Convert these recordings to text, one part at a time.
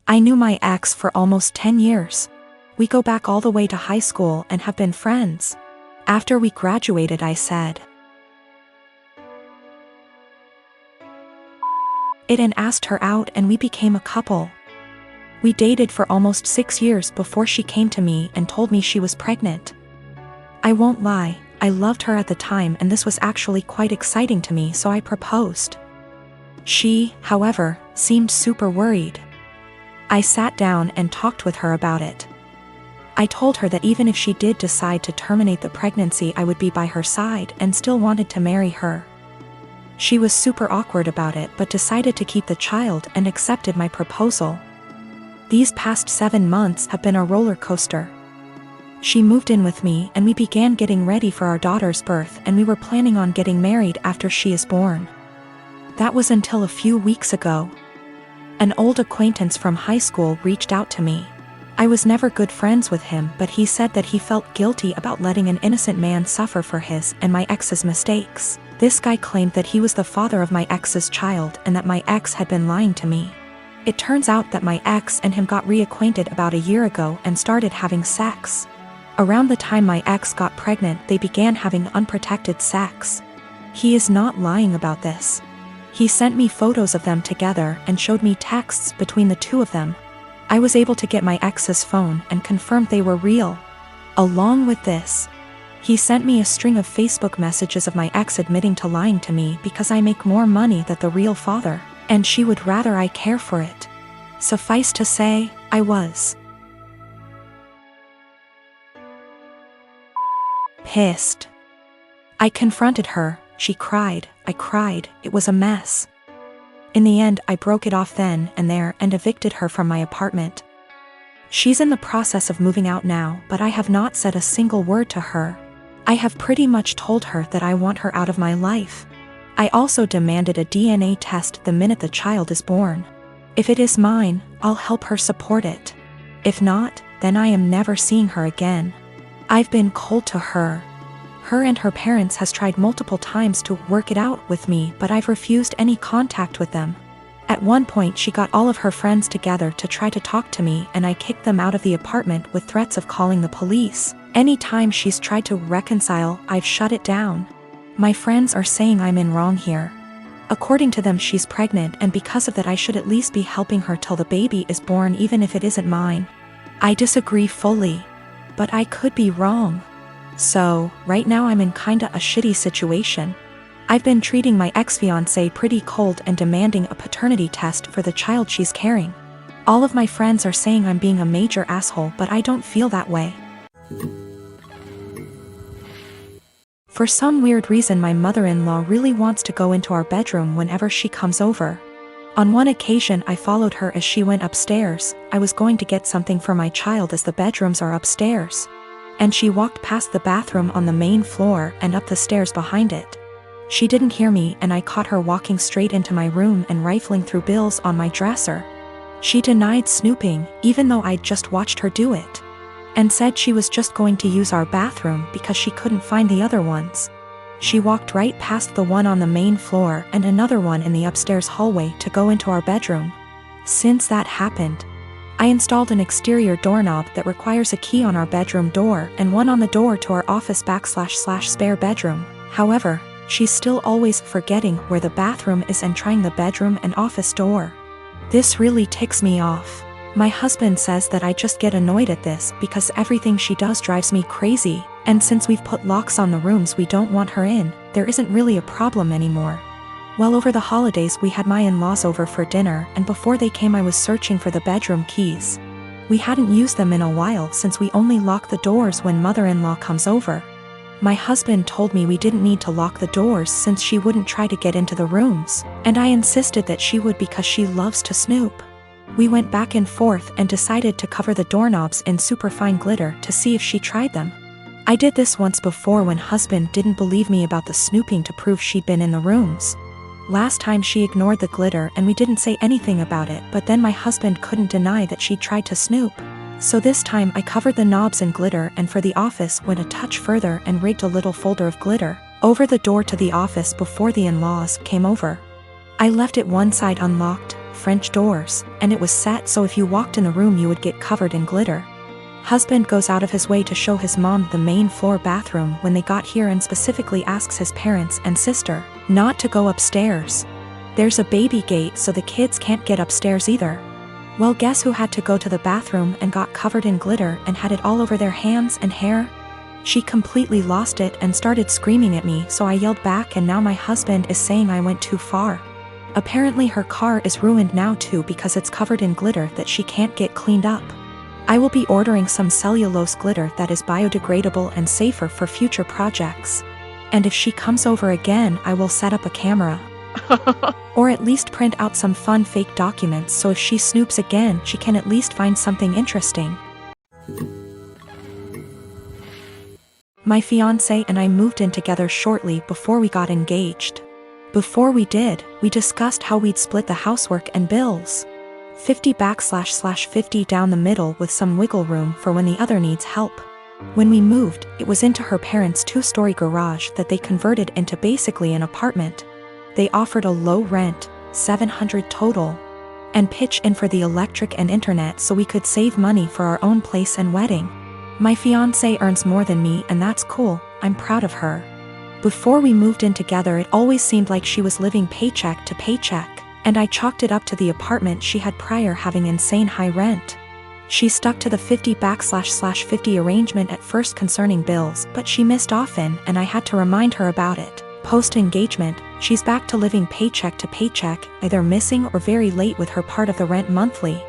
I knew my ex for almost 10 years. We go back all the way to high school and have been friends. After we graduated, I said it and asked her out, and we became a couple. We dated for almost 6 years before she came to me and told me she was pregnant. I won't lie, I loved her at the time, and this was actually quite exciting to me, so I proposed. She, however, seemed super worried. I sat down and talked with her about it. I told her that even if she did decide to terminate the pregnancy, I would be by her side and still wanted to marry her. She was super awkward about it, but decided to keep the child and accepted my proposal. These past 7 months have been a roller coaster. She moved in with me and we began getting ready for our daughter's birth, and we were planning on getting married after she is born. That was until a few weeks ago. An old acquaintance from high school reached out to me. I was never good friends with him, but he said that he felt guilty about letting an innocent man suffer for his and my ex's mistakes. This guy claimed that he was the father of my ex's child and that my ex had been lying to me. It turns out that my ex and him got reacquainted about a year ago and started having sex. Around the time my ex got pregnant, they began having unprotected sex. He is not lying about this. He sent me photos of them together and showed me texts between the two of them. I was able to get my ex's phone and confirmed they were real. Along with this, he sent me a string of Facebook messages of my ex admitting to lying to me because I make more money than the real father, and she would rather I care for it. Suffice to say, I was pissed. I confronted her, she cried, I cried, it was a mess. In the end, I broke it off then and there and evicted her from my apartment. She's in the process of moving out now, but I have not said a single word to her. I have pretty much told her that I want her out of my life. I also demanded a DNA test the minute the child is born. If it is mine, I'll help her support it. If not, then I am never seeing her again. I've been cold to her. Her and her parents has tried multiple times to work it out with me, but I've refused any contact with them. At one point she got all of her friends together to try to talk to me, and I kicked them out of the apartment with threats of calling the police. Anytime she's tried to reconcile, I've shut it down. My friends are saying I'm in wrong here. According to them, she's pregnant, and because of that I should at least be helping her till the baby is born, even if it isn't mine. I disagree fully. But I could be wrong. So, right now I'm in kinda a shitty situation. I've been treating my ex-fiancé pretty cold and demanding a paternity test for the child she's carrying. All of my friends are saying I'm being a major asshole, but I don't feel that way. For some weird reason, my mother-in-law really wants to go into our bedroom whenever she comes over. On one occasion I followed her as she went upstairs. I was going to get something for my child as the bedrooms are upstairs. And she walked past the bathroom on the main floor and up the stairs behind it. She didn't hear me, and I caught her walking straight into my room and rifling through bills on my dresser. She denied snooping, even though I'd just watched her do it, and said she was just going to use our bathroom because she couldn't find the other ones. She walked right past the one on the main floor and another one in the upstairs hallway to go into our bedroom. Since that happened, I installed an exterior doorknob that requires a key on our bedroom door and one on the door to our office / spare bedroom. However, she's still always forgetting where the bathroom is and trying the bedroom and office door. This really ticks me off. My husband says that I just get annoyed at this because everything she does drives me crazy, and since we've put locks on the rooms we don't want her in, there isn't really a problem anymore. Well, over the holidays we had my in-laws over for dinner, and before they came I was searching for the bedroom keys. We hadn't used them in a while since we only lock the doors when mother-in-law comes over. My husband told me we didn't need to lock the doors since she wouldn't try to get into the rooms, and I insisted that she would because she loves to snoop. We went back and forth and decided to cover the doorknobs in superfine glitter to see if she tried them. I did this once before when husband didn't believe me about the snooping to prove she'd been in the rooms. Last time she ignored the glitter and we didn't say anything about it, but then my husband couldn't deny that she'd tried to snoop. So this time I covered the knobs in glitter, and for the office went a touch further and rigged a little folder of glitter over the door to the office before the in-laws came over. I left it one side unlocked, French doors, and it was set so if you walked in the room you would get covered in glitter. Husband goes out of his way to show his mom the main floor bathroom when they got here and specifically asks his parents and sister not to go upstairs. There's a baby gate so the kids can't get upstairs either. Well, guess who had to go to the bathroom and got covered in glitter and had it all over their hands and hair? She completely lost it and started screaming at me, so I yelled back, and now my husband is saying I went too far. Apparently her car is ruined now too because it's covered in glitter that she can't get cleaned up. I will be ordering some cellulose glitter that is biodegradable and safer for future projects. And if she comes over again, I will set up a camera. Or at least print out some fun fake documents so if she snoops again, she can at least find something interesting. My fiancé and I moved in together shortly before we got engaged. Before we did, we discussed how we'd split the housework and bills. 50/50 down the middle with some wiggle room for when the other needs help. When we moved, it was into her parents' 2-story garage that they converted into basically an apartment. They offered a low rent, $700 total, and pitch in for the electric and internet so we could save money for our own place and wedding. My fiancé earns more than me and that's cool, I'm proud of her. Before we moved in together it always seemed like she was living paycheck to paycheck, and I chalked it up to the apartment she had prior having insane high rent. She stuck to the 50/50 arrangement at first concerning bills, but she missed often and I had to remind her about it. Post-engagement, she's back to living paycheck to paycheck, either missing or very late with her part of the rent monthly.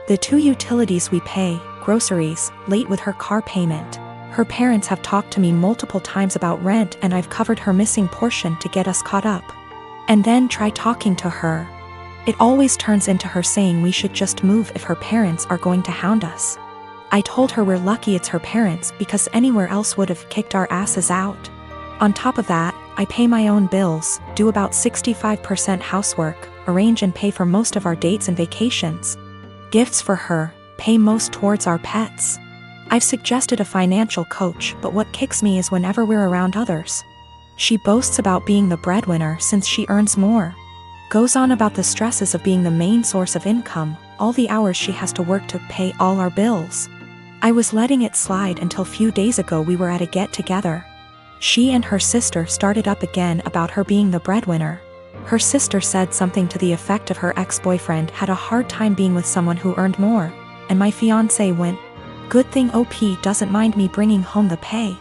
The 2 utilities we pay, groceries, late with her car payment. Her parents have talked to me multiple times about rent and I've covered her missing portion to get us caught up. And then try talking to her. It always turns into her saying we should just move if her parents are going to hound us. I told her we're lucky it's her parents because anywhere else would have kicked our asses out. On top of that, I pay my own bills, do about 65% housework, arrange and pay for most of our dates and vacations. Gifts for her, pay most towards our pets. I've suggested a financial coach, but what kicks me is whenever we're around others. She boasts about being the breadwinner since she earns more. Goes on about the stresses of being the main source of income, all the hours she has to work to pay all our bills. I was letting it slide until few days ago we were at a get-together. She and her sister started up again about her being the breadwinner. Her sister said something to the effect of her ex-boyfriend had a hard time being with someone who earned more, and my fiancé went, "Good thing OP doesn't mind me bringing home the pay."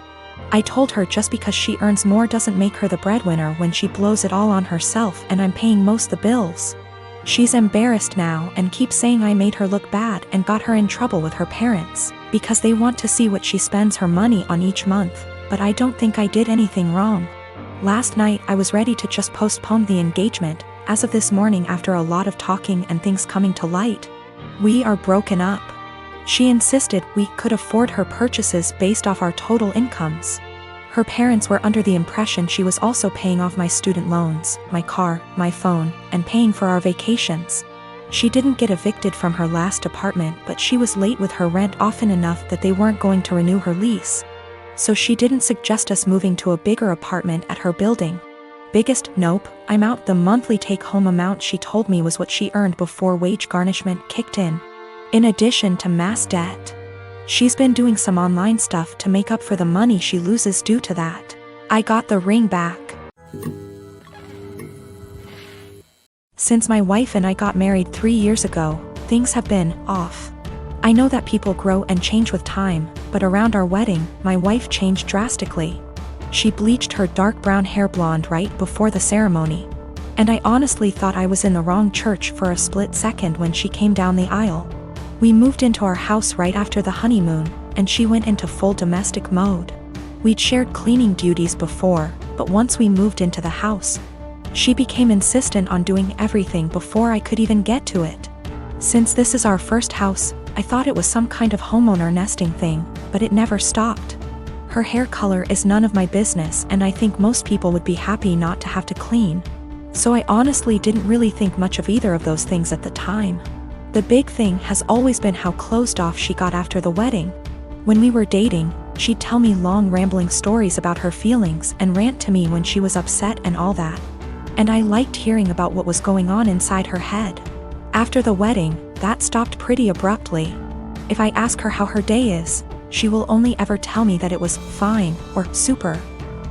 I told her just because she earns more doesn't make her the breadwinner when she blows it all on herself and I'm paying most the bills. She's embarrassed now and keeps saying I made her look bad and got her in trouble with her parents, because they want to see what she spends her money on each month, but I don't think I did anything wrong. Last night I was ready to just postpone the engagement, as of this morning after a lot of talking and things coming to light. We are broken up. She insisted we could afford her purchases based off our total incomes. Her parents were under the impression she was also paying off my student loans, my car, my phone, and paying for our vacations. She didn't get evicted from her last apartment, but she was late with her rent often enough that they weren't going to renew her lease. So she didn't suggest us moving to a bigger apartment at her building. Biggest nope, I'm out. The monthly take-home amount she told me was what she earned before wage garnishment kicked in addition to mass debt. She's been doing some online stuff to make up for the money she loses due to that. I got the ring back. Since my wife and I got married 3 years ago, things have been off. I know that people grow and change with time, but around our wedding, my wife changed drastically. She bleached her dark brown hair blonde right before the ceremony. And I honestly thought I was in the wrong church for a split second when she came down the aisle. We moved into our house right after the honeymoon, and she went into full domestic mode. We'd shared cleaning duties before, but once we moved into the house, she became insistent on doing everything before I could even get to it. Since this is our first house, I thought it was some kind of homeowner nesting thing, but it never stopped. Her hair color is none of my business, and I think most people would be happy not to have to clean. So I honestly didn't really think much of either of those things at the time. The big thing has always been how closed off she got after the wedding. When we were dating, she'd tell me long rambling stories about her feelings and rant to me when she was upset and all that. And I liked hearing about what was going on inside her head. After the wedding, that stopped pretty abruptly. If I ask her how her day is, she will only ever tell me that it was fine or super.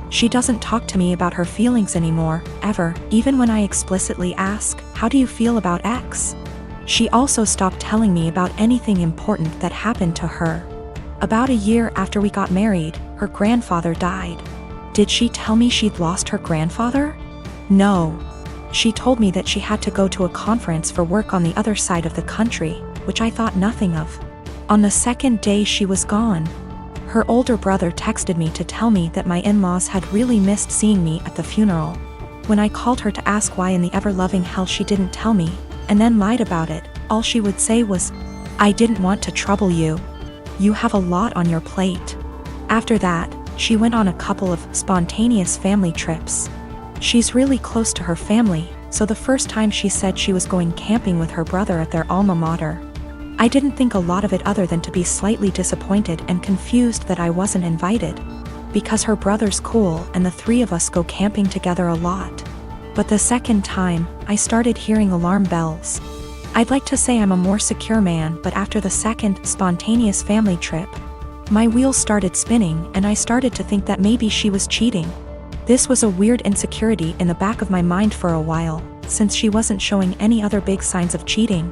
She doesn't talk to me about her feelings anymore, ever, even when I explicitly ask, "How do you feel about X?" She also stopped telling me about anything important that happened to her. About a year after we got married, her grandfather died. Did she tell me she'd lost her grandfather? No. She told me that she had to go to a conference for work on the other side of the country, which I thought nothing of. On the second day she was gone. Her older brother texted me to tell me that my in-laws had really missed seeing me at the funeral. When I called her to ask why in the ever-loving hell she didn't tell me, and then lied about it, all she would say was, "I didn't want to trouble you. You have a lot on your plate." After that, she went on a couple of spontaneous family trips. She's really close to her family, so the first time she said she was going camping with her brother at their alma mater. I didn't think a lot of it other than to be slightly disappointed and confused that I wasn't invited. Because her brother's cool and the three of us go camping together a lot. But the second time, I started hearing alarm bells. I'd like to say I'm a more secure man, but after the second spontaneous family trip, my wheels started spinning and I started to think that maybe she was cheating. This was a weird insecurity in the back of my mind for a while, since she wasn't showing any other big signs of cheating.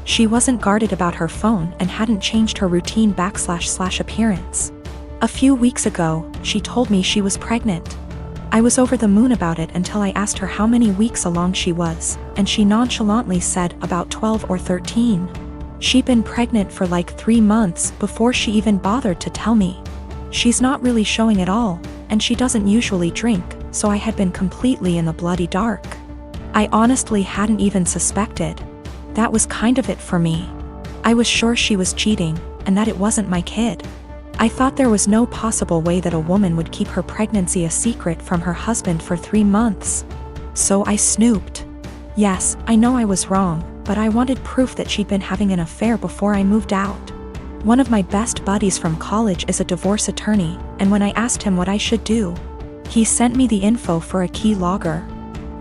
She wasn't guarded about her phone and hadn't changed her routine / appearance. A few weeks ago, she told me she was pregnant. I was over the moon about it until I asked her how many weeks along she was, and she nonchalantly said about 12 or 13. She'd been pregnant for like 3 months before she even bothered to tell me. She's not really showing at all, and she doesn't usually drink, so I had been completely in the bloody dark. I honestly hadn't even suspected. That was kind of it for me. I was sure she was cheating, and that it wasn't my kid. I thought there was no possible way that a woman would keep her pregnancy a secret from her husband for 3 months. So I snooped. Yes, I know I was wrong, but I wanted proof that she'd been having an affair before I moved out. One of my best buddies from college is a divorce attorney, and when I asked him what I should do, he sent me the info for a key logger.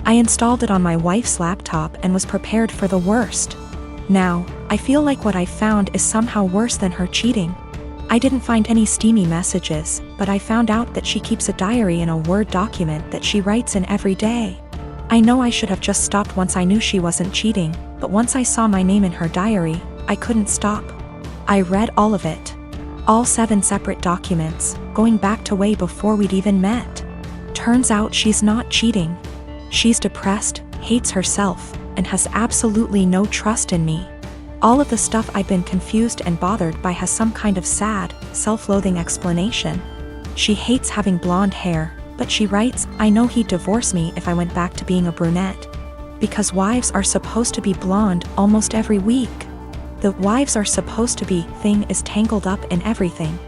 I installed it on my wife's laptop and was prepared for the worst. Now, I feel like what I found is somehow worse than her cheating. I didn't find any steamy messages, but I found out that she keeps a diary in a Word document that she writes in every day. I know I should have just stopped once I knew she wasn't cheating, but once I saw my name in her diary, I couldn't stop. I read all of it. All 7 separate documents, going back to way before we'd even met. Turns out she's not cheating. She's depressed, hates herself, and has absolutely no trust in me. All of the stuff I've been confused and bothered by has some kind of sad, self-loathing explanation. She hates having blonde hair, but she writes, "I know he'd divorce me if I went back to being a brunette. Because wives are supposed to be blonde almost every week. The wives are supposed to be thing is tangled up in everything."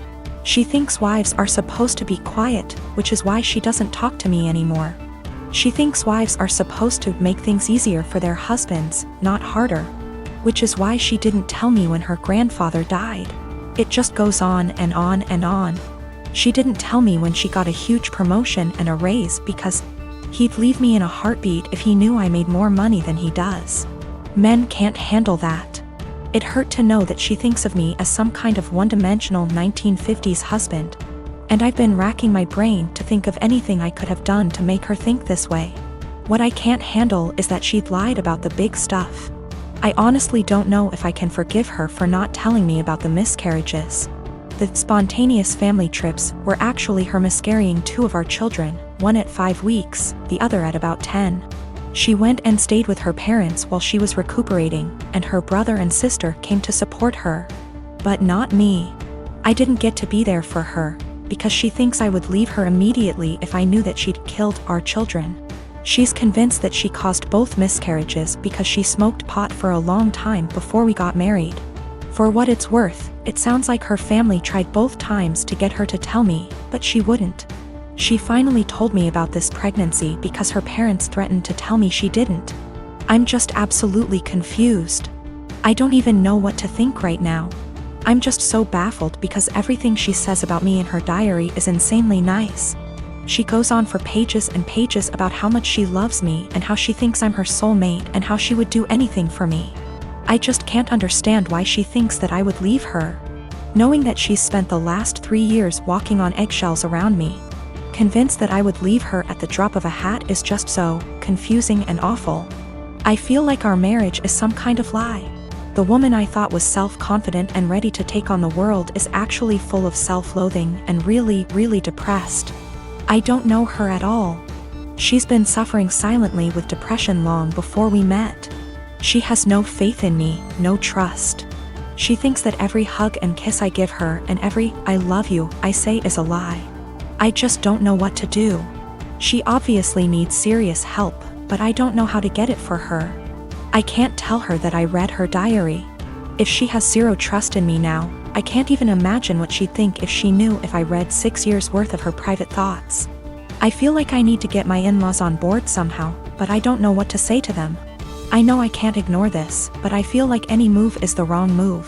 She thinks wives are supposed to be quiet, which is why she doesn't talk to me anymore. She thinks wives are supposed to make things easier for their husbands, not harder. Which is why she didn't tell me when her grandfather died. It just goes on and on and on. She didn't tell me when she got a huge promotion and a raise because he'd leave me in a heartbeat if he knew I made more money than he does. Men can't handle that. It hurt to know that she thinks of me as some kind of one-dimensional 1950s husband. And I've been racking my brain to think of anything I could have done to make her think this way. What I can't handle is that she'd lied about the big stuff. I honestly don't know if I can forgive her for not telling me about the miscarriages. The spontaneous family trips were actually her miscarrying 2 of our children, one at 5 weeks, the other at about 10. She went and stayed with her parents while she was recuperating, and her brother and sister came to support her. But not me. I didn't get to be there for her, because she thinks I would leave her immediately if I knew that she'd killed our children. She's convinced that she caused both miscarriages because she smoked pot for a long time before we got married. For what it's worth, it sounds like her family tried both times to get her to tell me, but she wouldn't. She finally told me about this pregnancy because her parents threatened to tell me she didn't. I'm just absolutely confused. I don't even know what to think right now. I'm just so baffled because everything she says about me in her diary is insanely nice. She goes on for pages and pages about how much she loves me and how she thinks I'm her soulmate and how she would do anything for me. I just can't understand why she thinks that I would leave her. Knowing that she's spent the last 3 years walking on eggshells around me, convinced that I would leave her at the drop of a hat is just so confusing and awful. I feel like our marriage is some kind of lie. The woman I thought was self-confident and ready to take on the world is actually full of self-loathing and really, really depressed. I don't know her at all. She's been suffering silently with depression long before we met. She has no faith in me, no trust. She thinks that every hug and kiss I give her and every "I love you" I say is a lie. I just don't know what to do. She obviously needs serious help, but I don't know how to get it for her. I can't tell her that I read her diary. If she has zero trust in me now, I can't even imagine what she'd think if she knew if I read 6 years worth of her private thoughts. I feel like I need to get my in-laws on board somehow, but I don't know what to say to them. I know I can't ignore this, but I feel like any move is the wrong move.